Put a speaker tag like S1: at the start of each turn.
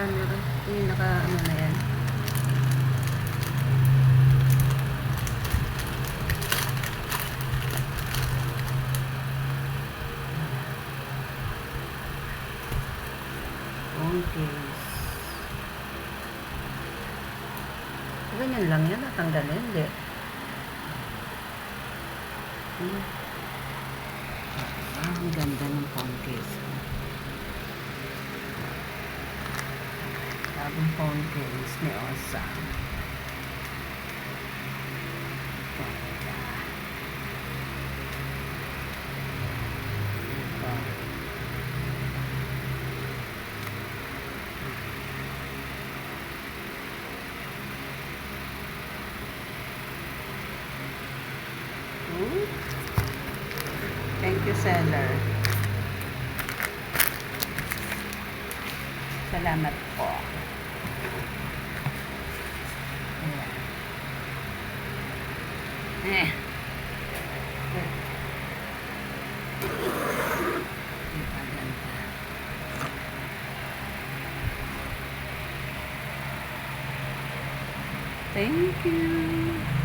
S1: camera. Yung naka, ano na yan. Phone case. Ganyan lang yan. Natanggalin. Hindi. Ang ganda ng phone case. Bagong phone case ni Osa. Ganda. Ito. Thank you, seller. Salamat po. Ayan. Thank you.